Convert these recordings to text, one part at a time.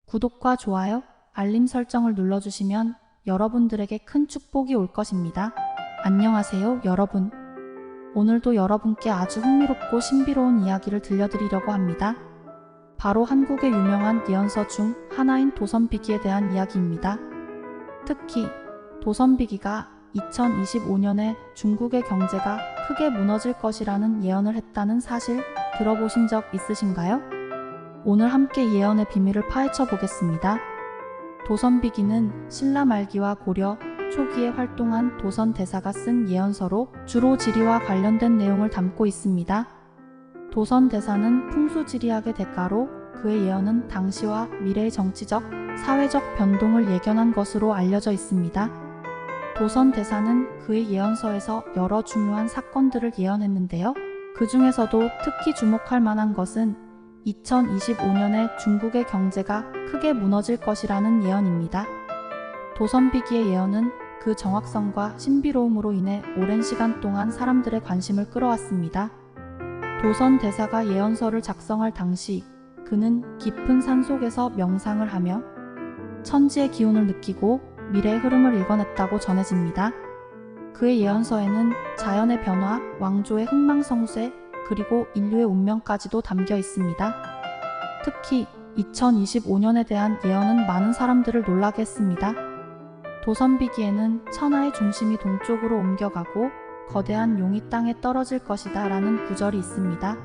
구독과 좋아요, 알림 설정을 눌러주시면 여러분들에게 큰 축복이 올 것입니다. 안녕하세요, 여러분. 오늘도 여러분께 아주 흥미롭고 신비로운 이야기를 들려드리려고 합니다. 바로 한국의 유명한 예언서 중 하나인 도선비기에 대한 이야기입니다. 특히 도선비기가 2025년에 중국의 경제가 크게 무너질 것이라는 예언을 했다는 사실 들어보신 적 있으신가요? 오늘 함께 예언의 비밀을 파헤쳐 보겠습니다. 도선비기는 신라 말기와 고려 초기에 활동한 도선 대사가 쓴 예언서로 주로 지리와 관련된 내용을 담고 있습니다. 도선 대사는 풍수지리학의 대가로 그의 예언은 당시와 미래의 정치적, 사회적 변동을 예견한 것으로 알려져 있습니다. 도선 대사는 그의 예언서에서 여러 중요한 사건들을 예언했는데요. 그 중에서도 특히 주목할 만한 것은 2025년에 중국의 경제가 크게 무너질 것이라는 예언입니다. 도선비기의 예언은 그 정확성과 신비로움으로 인해 오랜 시간 동안 사람들의 관심을 끌어왔습니다. 도선 대사가 예언서를 작성할 당시 그는 깊은 산속에서 명상을 하며 천지의 기운을 느끼고 미래의 흐름을 읽어냈다고 전해집니다. 그의 예언서에는 자연의 변화, 왕조의 흥망성쇠, 그리고 인류의 운명까지도 담겨 있습니다. 특히 2025년에 대한 예언은 많은 사람들을 놀라게 했습니다. 도선비기에는 천하의 중심이 동쪽으로 옮겨가고 거대한 용이 땅에 떨어질 것이다 라는 구절이 있습니다.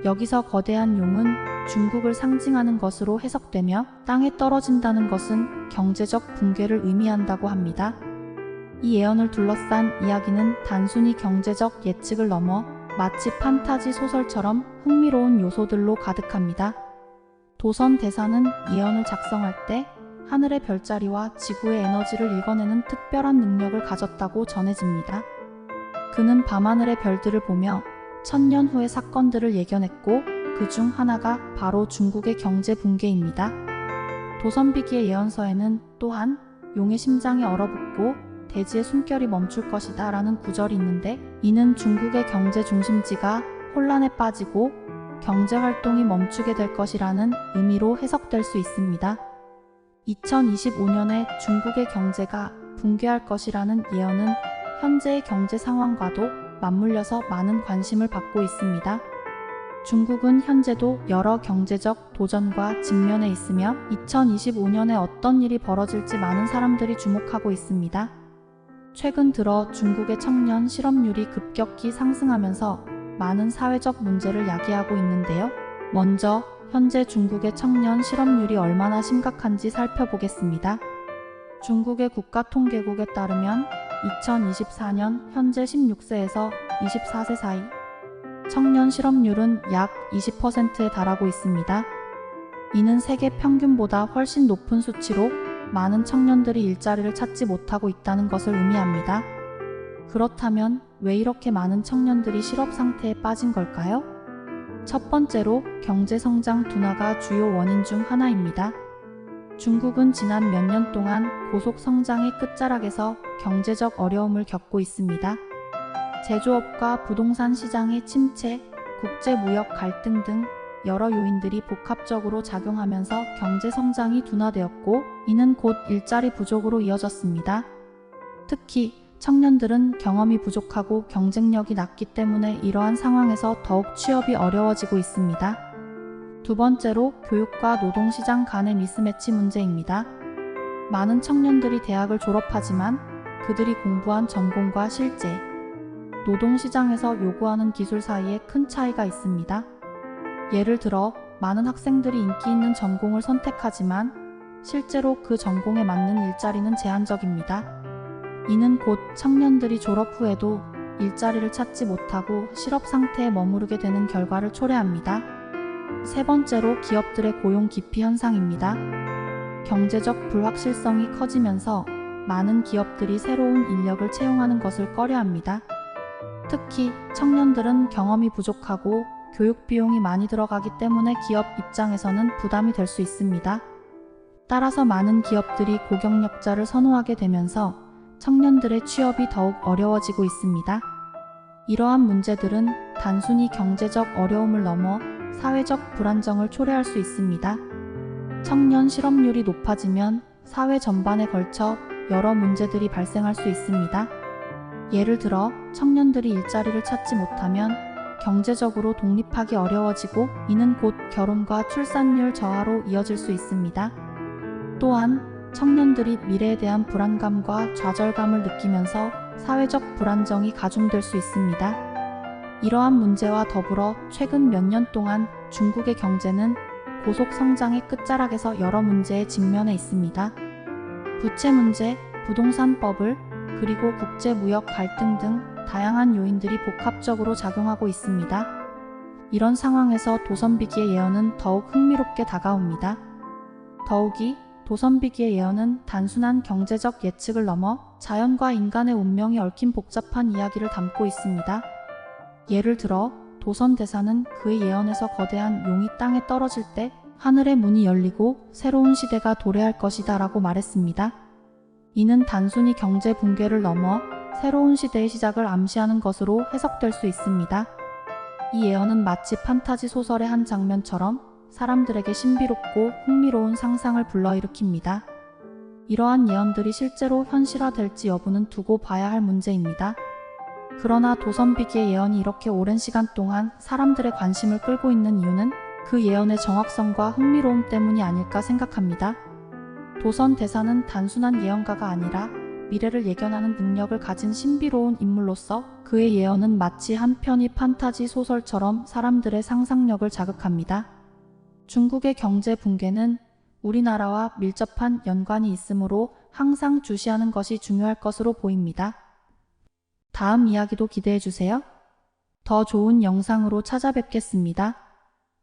여기서 거대한 용은 중국을 상징하는 것으로 해석되며 땅에 떨어진다는 것은 경제적 붕괴를 의미한다고 합니다. 이 예언을 둘러싼 이야기는 단순히 경제적 예측을 넘어 마치 판타지 소설처럼 흥미로운 요소들로 가득합니다. 도선 대사는 예언을 작성할 때 하늘의 별자리와 지구의 에너지를 읽어내는 특별한 능력을 가졌다고 전해집니다. 그는 밤하늘의 별들을 보며 천년 후의 사건들을 예견했고 그 중 하나가 바로 중국의 경제 붕괴입니다. 도선비기의 예언서에는 또한 용의 심장이 얼어붙고 대지의 숨결이 멈출 것이다 라는 구절이 있는데 이는 중국의 경제 중심지가 혼란에 빠지고 경제활동이 멈추게 될 것이라는 의미로 해석될 수 있습니다. 2025년에 중국의 경제가 붕괴할 것이라는 예언은 현재의 경제 상황과도 맞물려서 많은 관심을 받고 있습니다. 중국은 현재도 여러 경제적 도전과 직면해 있으며 2025년에 어떤 일이 벌어질지 많은 사람들이 주목하고 있습니다. 최근 들어 중국의 청년 실업률이 급격히 상승하면서 많은 사회적 문제를 야기하고 있는데요. 먼저 현재 중국의 청년 실업률이 얼마나 심각한지 살펴보겠습니다. 중국의 국가통계국에 따르면 2024년 현재 16세에서 24세 사이 청년 실업률은 약 20%에 달하고 있습니다. 이는 세계 평균보다 훨씬 높은 수치로 많은 청년들이 일자리를 찾지 못하고 있다는 것을 의미합니다. 그렇다면 왜 이렇게 많은 청년들이 실업 상태에 빠진 걸까요? 첫 번째로 경제성장 둔화가 주요 원인 중 하나입니다. 중국은 지난 몇 년 동안 고속 성장의 끝자락에서 경제적 어려움을 겪고 있습니다. 제조업과 부동산 시장의 침체, 국제무역 갈등 등 여러 요인들이 복합적으로 작용하면서 경제 성장이 둔화되었고 이는 곧 일자리 부족으로 이어졌습니다. 특히 청년들은 경험이 부족하고 경쟁력이 낮기 때문에 이러한 상황에서 더욱 취업이 어려워지고 있습니다. 두 번째로 교육과 노동시장 간의 미스매치 문제입니다. 많은 청년들이 대학을 졸업하지만 그들이 공부한 전공과 실제, 노동시장에서 요구하는 기술 사이에 큰 차이가 있습니다. 예를 들어 많은 학생들이 인기 있는 전공을 선택하지만 실제로 그 전공에 맞는 일자리는 제한적입니다. 이는 곧 청년들이 졸업 후에도 일자리를 찾지 못하고 실업 상태에 머무르게 되는 결과를 초래합니다. 세 번째로 기업들의 고용 기피 현상입니다. 경제적 불확실성이 커지면서 많은 기업들이 새로운 인력을 채용하는 것을 꺼려합니다. 특히 청년들은 경험이 부족하고 교육 비용이 많이 들어가기 때문에 기업 입장에서는 부담이 될 수 있습니다. 따라서 많은 기업들이 고경력자를 선호하게 되면서 청년들의 취업이 더욱 어려워지고 있습니다. 이러한 문제들은 단순히 경제적 어려움을 넘어 사회적 불안정을 초래할 수 있습니다. 청년 실업률이 높아지면 사회 전반에 걸쳐 여러 문제들이 발생할 수 있습니다. 예를 들어 청년들이 일자리를 찾지 못하면 경제적으로 독립하기 어려워지고 이는 곧 결혼과 출산율 저하로 이어질 수 있습니다. 또한 청년들이 미래에 대한 불안감과 좌절감을 느끼면서 사회적 불안정이 가중될 수 있습니다. 이러한 문제와 더불어 최근 몇 년 동안 중국의 경제는 고속 성장의 끝자락에서 여러 문제에 직면해 있습니다. 부채 문제, 부동산 버블, 그리고 국제무역 갈등 등 다양한 요인들이 복합적으로 작용하고 있습니다. 이런 상황에서 도선비기의 예언은 더욱 흥미롭게 다가옵니다. 더욱이 도선비기의 예언은 단순한 경제적 예측을 넘어 자연과 인간의 운명이 얽힌 복잡한 이야기를 담고 있습니다. 예를 들어 도선대사는 그의 예언에서 거대한 용이 땅에 떨어질 때 하늘의 문이 열리고 새로운 시대가 도래할 것이다 라고 말했습니다. 이는 단순히 경제 붕괴를 넘어 새로운 시대의 시작을 암시하는 것으로 해석될 수 있습니다. 이 예언은 마치 판타지 소설의 한 장면처럼 사람들에게 신비롭고 흥미로운 상상을 불러일으킵니다. 이러한 예언들이 실제로 현실화될지 여부는 두고 봐야 할 문제입니다. 그러나 도선비기의 예언이 이렇게 오랜 시간 동안 사람들의 관심을 끌고 있는 이유는 그 예언의 정확성과 흥미로움 때문이 아닐까 생각합니다. 도선 대사는 단순한 예언가가 아니라 미래를 예견하는 능력을 가진 신비로운 인물로서 그의 예언은 마치 한 편의 판타지 소설처럼 사람들의 상상력을 자극합니다. 중국의 경제 붕괴는 우리나라와 밀접한 연관이 있으므로 항상 주시하는 것이 중요할 것으로 보입니다. 다음 이야기도 기대해주세요. 더 좋은 영상으로 찾아뵙겠습니다.